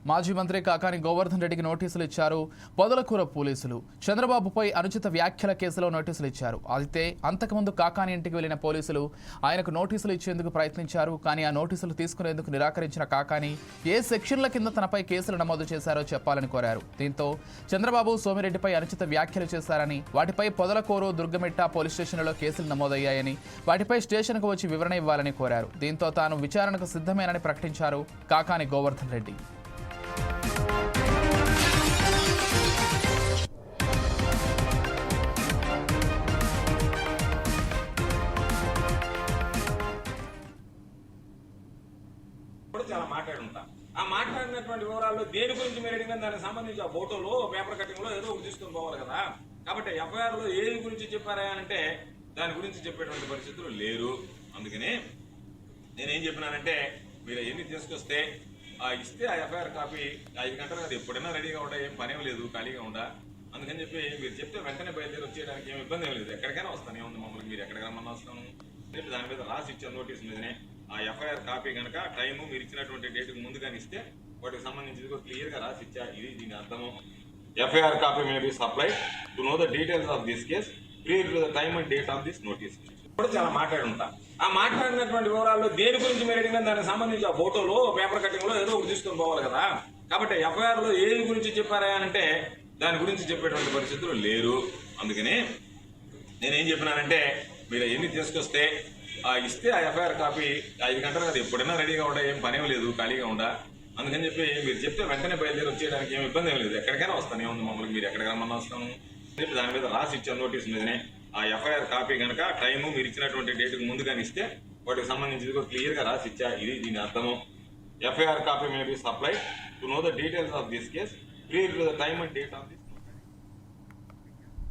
మాజీ మంత్రి కాకాని గోవర్ధన్ రెడ్డికి నోటీసులు ఇచ్చారు పొదలకూర పోలీసులు. చంద్రబాబుపై అనుచిత వ్యాఖ్యల కేసులో నోటీసులు ఇచ్చారు. అయితే అంతకుముందు కాకాని ఇంటికి వెళ్లిన పోలీసులు ఆయనకు నోటీసులు ఇచ్చేందుకు ప్రయత్నించారు. కానీ ఆ నోటీసులు తీసుకునేందుకు నిరాకరించిన కాకాని ఏ సెక్షన్ల కింద తనపై కేసులు నమోదు చేశారో చెప్పాలని కోరారు. దీంతో చంద్రబాబు సోమిరెడ్డిపై అనుచిత వ్యాఖ్యలు చేశారని, వాటిపై పొదలకూరు, దుర్గమిట్ట పోలీస్ స్టేషన్లలో కేసులు నమోదయ్యాయని, వాటిపై స్టేషన్కు వచ్చి వివరణ ఇవ్వాలని కోరారు. దీంతో తాను విచారణకు సిద్ధమేనని ప్రకటించారు కాకాని గోవర్ధన్ రెడ్డి. చాలా మాట్లాడుంటా ఆ మాట్లాడినటువంటి వివరాల్లో దేని గురించి మీరు అడిగిన దానికి సంబంధించి ఆ ఫోటోలో పేపర్ కటింగ్ లో ఏదో ఒకటి తీసుకొని పోవాలి కదా. కాబట్టి ఎఫ్ఐఆర్ లో ఏ గురించి చెప్పారా అంటే దాని గురించి చెప్పేటువంటి పరిస్థితులు లేరు. అందుకని నేనేం చెప్పినానంటే మీరు ఎన్ని తీసుకొస్తే ఇస్తే ఆ ఎఫ్ఐఆర్ కాపీ 5 గంటలు అది ఎప్పుడైనా రెడీగా ఉండా, ఏం పనేం లేదు, ఖాళీగా ఉండా. అందుకని చెప్పి మీరు చెప్తే వెంటనే బయలుదేరి వచ్చేయడానికి ఏమి ఇబ్బంది ఏం లేదు. ఎక్కడికైనా వస్తాను, ఏముంది మమ్మల్ని మీరు ఎక్కడికి రమ్మన్నా వస్తాను. దాని మీద రాసి ఇచ్చాను నోటీస్ మీదనే. ఆ ఎఫ్ఐఆర్ కాపీ కనుక టైము మీరు ఇచ్చినటువంటి డేట్కి ముందుగానే ఇస్తే వాటికి సంబంధించి క్లియర్ గా రాసి ఇచ్చా. ఇది దీని అర్థము. FIR copy may be supply to know the details of this case prior to the time and date of this notice. కూడా చాలా మాట్లాడుంటా ఆ మాట్లాడినటువంటి వివరాల్లో దేని గురించి మీరు అడిగిన దానికి సంబంధించి ఆ ఫోటోలో పేపర్ కటింగ్ లో ఏదో ఒకటి తీసుకొని పోవాలి కదా. కాబట్టి ఎఫ్ఐఆర్ లో ఏ గురించి చెప్పారా అంటే దాని గురించి చెప్పేటువంటి పరిస్థితులు లేరు. అందుకని నేనేం చెప్పినానంటే మీరు ఎన్ని తీసుకొస్తే ఇస్తే ఆ ఎఫ్ఐఆర్ కాపీ 5 గంటలు అది ఎప్పుడైనా రెడీగా ఉండా, ఏం పనేం లేదు, ఖాళీగా ఉండా. అందుకని చెప్పి మీరు చెప్తే వెంటనే బయలుదేరి వచ్చేయడానికి ఏమి ఇబ్బంది ఏం లేదు. ఎక్కడికైనా వస్తాను, ఏముంది మమ్మల్ని మీరు ఎక్కడికి రమ్మన్నా వస్తాను. దాని మీద రాసి ఇచ్చాను నోటీస్ మీదనే. ఆ ఎఫ్ఐఆర్ కాపీ కనుక టైము మీరు ఇచ్చినటువంటి డేట్కి ముందుగానే ఇస్తే వాటికి సంబంధించి క్లియర్ గా రాసి ఇచ్చా. ఇది దీని అర్థము. FIR copy may be supply to know the details of this case prior to the time and date of this